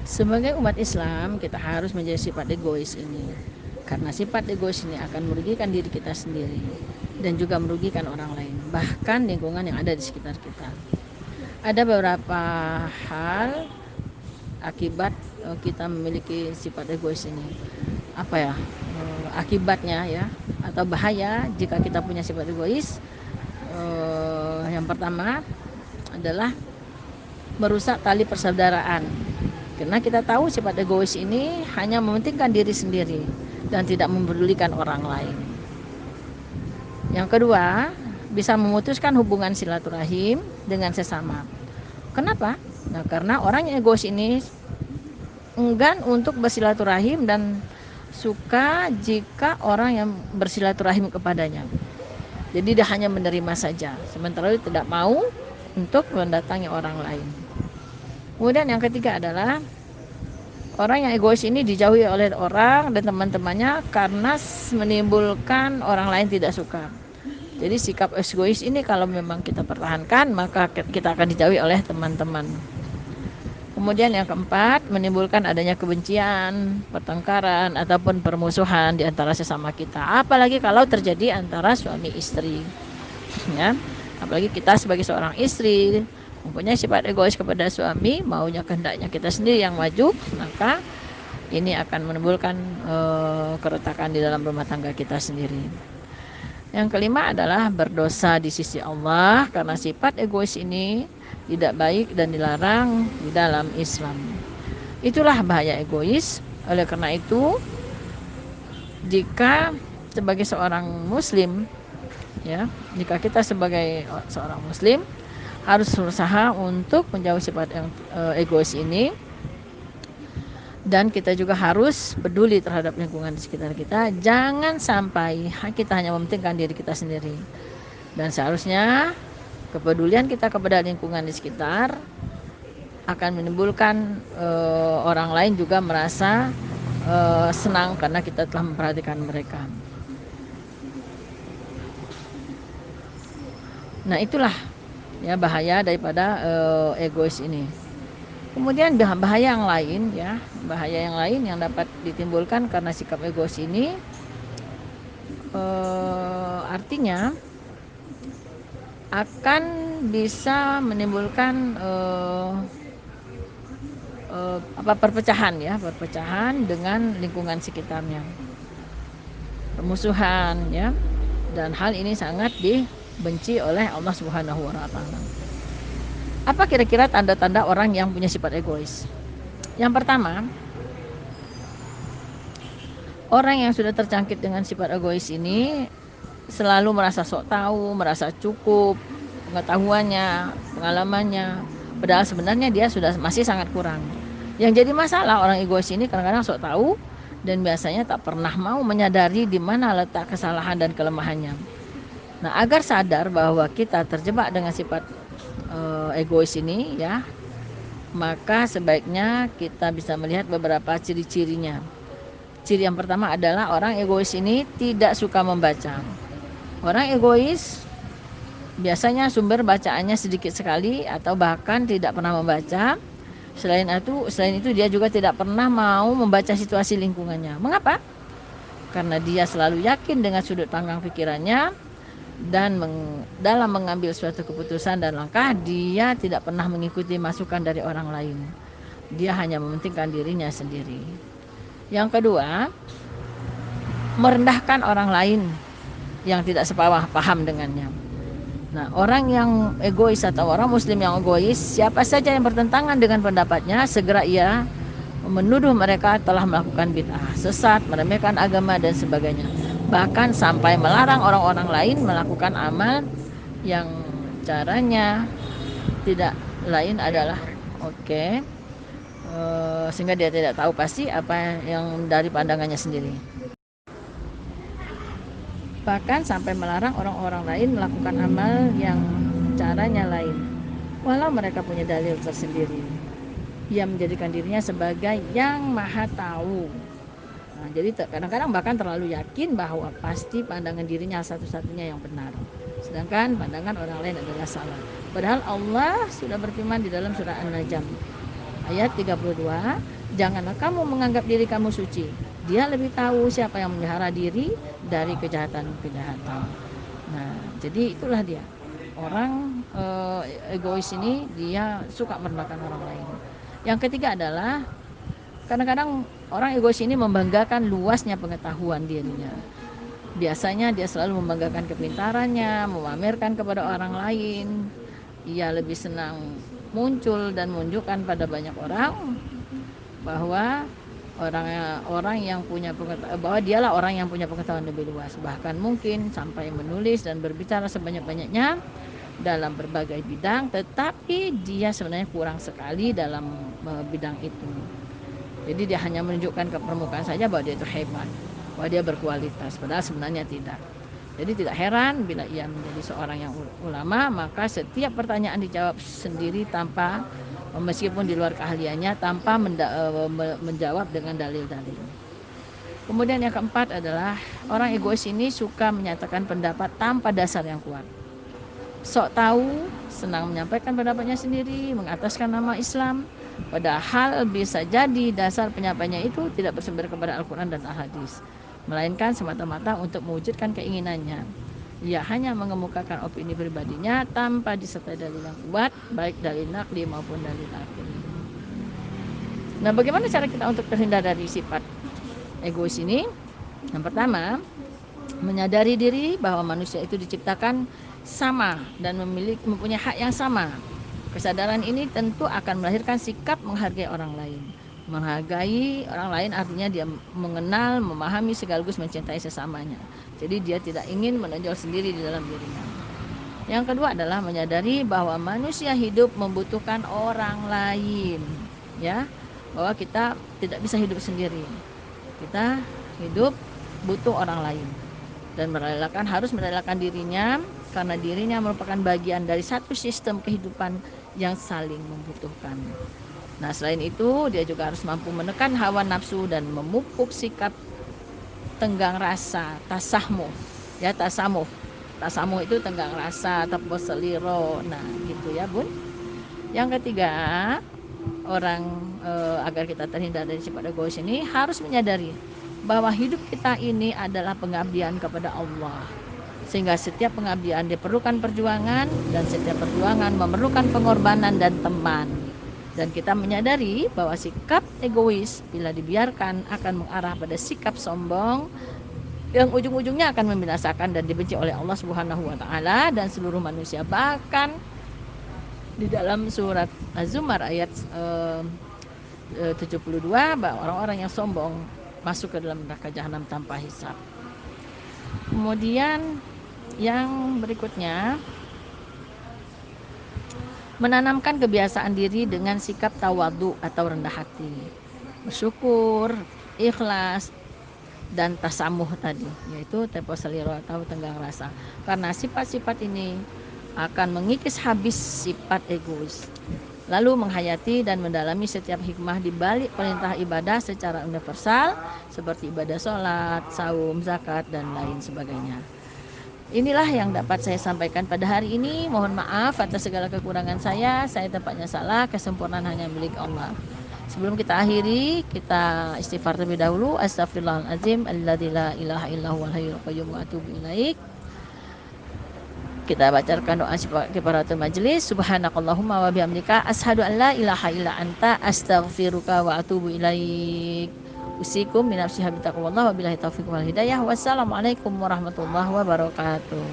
Sebagai umat Islam, kita harus menjadi sifat egois ini. Karena sifat egois ini akan merugikan diri kita sendiri dan juga merugikan orang lain, bahkan lingkungan yang ada di sekitar kita. Ada beberapa hal akibat kita memiliki sifat egois ini. Apa ya? Akibatnya ya atau bahaya jika kita punya sifat egois. Yang pertama adalah merusak tali persaudaraan. Karena kita tahu sifat egois ini hanya mementingkan diri sendiri dan tidak mempedulikan orang lain. Yang kedua, bisa memutuskan hubungan silaturahim dengan sesama. Kenapa? Nah, karena orang yang egois ini enggan untuk bersilaturahim dan suka jika orang yang bersilaturahim kepadanya. Jadi dia hanya menerima saja, sementara dia tidak mau untuk mendatangi orang lain. Kemudian yang ketiga adalah orang yang egois ini dijauhi oleh orang dan teman-temannya karena menimbulkan orang lain tidak suka. Jadi sikap egois ini kalau memang kita pertahankan, maka kita akan dijauhi oleh teman-teman. Kemudian yang keempat, menimbulkan adanya kebencian, pertengkaran, ataupun permusuhan di antara sesama kita. Apalagi kalau terjadi antara suami istri. Ya, apalagi kita sebagai seorang istri mempunyai sifat egois kepada suami, maunya kehendaknya kita sendiri yang maju, maka ini akan menimbulkan keretakan di dalam rumah tangga kita sendiri. Yang kelima adalah berdosa di sisi Allah karena sifat egois ini tidak baik dan dilarang di dalam Islam. Itulah bahaya egois. Oleh karena itu, jika sebagai seorang muslim, ya, jika kita sebagai seorang muslim harus berusaha untuk menjauhi sifat yang egois ini, dan kita juga harus peduli terhadap lingkungan di sekitar kita. Jangan sampai kita hanya mementingkan diri kita sendiri. Dan seharusnya kepedulian kita kepada lingkungan di sekitar akan menimbulkan orang lain juga merasa senang karena kita telah memperhatikan mereka. Nah, itulah ya bahaya daripada egois ini. Kemudian bahaya yang lain ya, bahaya yang lain yang dapat ditimbulkan karena sikap egois ini artinya akan bisa menimbulkan perpecahan ya, perpecahan dengan lingkungan sekitarnya, permusuhan ya, dan hal ini sangat dibenci oleh Allah Subhanahu wa taala. Apa kira-kira tanda-tanda orang yang punya sifat egois? Yang pertama, orang yang sudah terjangkit dengan sifat egois ini selalu merasa sok tahu, merasa cukup pengetahuannya, pengalamannya, padahal sebenarnya dia sudah masih sangat kurang. Yang jadi masalah orang egois ini kadang-kadang sok tahu dan biasanya tak pernah mau menyadari di mana letak kesalahan dan kelemahannya. Nah, agar sadar bahwa kita terjebak dengan sifat egois ini ya, maka sebaiknya kita bisa melihat beberapa ciri-cirinya. Ciri yang pertama adalah orang egois ini tidak suka membaca. Orang egois biasanya sumber bacaannya sedikit sekali atau bahkan tidak pernah membaca. Selain itu dia juga tidak pernah mau membaca situasi lingkungannya. Mengapa? Karena dia selalu yakin dengan sudut pandang pikirannya dan dalam mengambil suatu keputusan dan langkah dia tidak pernah mengikuti masukan dari orang lain. Dia hanya mementingkan dirinya sendiri. Yang kedua, merendahkan orang lain yang tidak sepaham dengannya. Nah, orang yang egois atau orang muslim yang egois, siapa saja yang bertentangan dengan pendapatnya, segera ia menuduh mereka telah melakukan bid'ah, sesat, meremehkan agama dan sebagainya. Bahkan sampai melarang orang-orang lain melakukan amal yang caranya tidak lain adalah sehingga dia tidak tahu pasti apa yang dari pandangannya sendiri. Bahkan sampai melarang orang-orang lain melakukan amal yang caranya lain, walau mereka punya dalil tersendiri. Ia menjadikan dirinya sebagai yang maha tahu. Nah, jadi kadang-kadang bahkan terlalu yakin bahwa pasti pandangan dirinya satu-satunya yang benar, sedangkan pandangan orang lain adalah salah. Padahal Allah sudah berfirman di dalam surah An-Najm ayat 32, Janganlah kamu menganggap diri kamu suci. Dia lebih tahu siapa yang memelihara diri dari kejahatan-kejahatan. Nah, jadi itulah dia. Orang egois ini dia suka merendahkan orang lain. Yang ketiga adalah kadang-kadang orang egois ini membanggakan luasnya pengetahuan dirinya. Biasanya dia selalu membanggakan kepintarannya, memamerkan kepada orang lain. Ia lebih senang muncul dan menunjukkan pada banyak orang bahwa orang yang punya pengetahuan, bahwa dialah orang yang punya pengetahuan lebih luas, bahkan mungkin sampai menulis dan berbicara sebanyak-banyaknya dalam berbagai bidang, tetapi dia sebenarnya kurang sekali dalam bidang itu. Jadi dia hanya menunjukkan ke permukaan saja bahwa dia itu hebat, bahwa dia berkualitas, padahal sebenarnya tidak. Jadi tidak heran bila ia menjadi seorang yang ulama, maka setiap pertanyaan dijawab sendiri tanpa, meskipun di luar keahliannya, tanpa menjawab dengan dalil-dalil. Kemudian yang keempat adalah orang egois ini suka menyatakan pendapat tanpa dasar yang kuat. Sok tahu, senang menyampaikan pendapatnya sendiri, mengataskan nama Islam, padahal bisa jadi dasar penyampaiannya itu tidak bersumber kepada Al-Quran dan Al-Hadis, melainkan semata-mata untuk mewujudkan keinginannya. Ia hanya mengemukakan opini pribadinya tanpa disertai dalil yang kuat, baik dalil nakli maupun dalil akli. Nah, bagaimana cara kita untuk terhindar dari sifat egois ini? Yang pertama, menyadari diri bahwa manusia itu diciptakan sama dan mempunyai hak yang sama. Kesadaran ini tentu akan melahirkan sikap menghargai orang lain. Menghargai orang lain artinya dia mengenal, memahami sekaligus mencintai sesamanya. Jadi dia tidak ingin menonjol sendiri di dalam dirinya. Yang kedua adalah menyadari bahwa manusia hidup membutuhkan orang lain, ya, bahwa kita tidak bisa hidup sendiri. Kita hidup butuh orang lain dan harus merelakan dirinya karena dirinya merupakan bagian dari satu sistem kehidupan yang saling membutuhkan. Nah, selain itu dia juga harus mampu menekan hawa nafsu dan memupuk sikap tenggang rasa, tasamuh. Ya, tasamuh itu tenggang rasa, tepos seliro. Nah, gitu ya, Bun. Yang ketiga, orang agar kita terhindar dari sifat egois ini harus menyadari bahwa hidup kita ini adalah pengabdian kepada Allah, sehingga setiap pengabdian diperlukan perjuangan dan setiap perjuangan memerlukan pengorbanan dan teman. Dan kita menyadari bahwa sikap egois bila dibiarkan akan mengarah pada sikap sombong yang ujung-ujungnya akan membinasakan dan dibenci oleh Allah Subhanahu wa taala dan seluruh manusia. Bahkan di dalam surat Az-Zumar ayat 72 bahwa orang-orang yang sombong masuk ke dalam neraka jahanam tanpa hisab. Kemudian yang berikutnya, menanamkan kebiasaan diri dengan sikap tawadu atau rendah hati, bersyukur, ikhlas, dan tasamuh tadi, yaitu tempo seliro atau tenggang rasa. Karena sifat-sifat ini akan mengikis habis sifat egois, lalu menghayati dan mendalami setiap hikmah di balik perintah ibadah secara universal seperti ibadah sholat, saum, zakat, dan lain sebagainya. Inilah yang dapat saya sampaikan pada hari ini. Mohon maaf atas segala kekurangan saya tepatnya salah, kesempurnaan hanya milik Allah. Sebelum kita akhiri, kita istighfar terlebih dahulu. Astaghfirullahaladzim, alladzi la ilaha illahu wal hayyul qayyum wa atubu ilaik. Kita bacakan doa kifaratul majlis. Subhanakallahumma wa bihamdika asyhadu an la ilaha illa anta astaghfiruka wa atubu ilaik. Usikum binafsi habitaqullah wa billahi taufiq wal hidayah. Wassalamualaikum warahmatullahi wabarakatuh.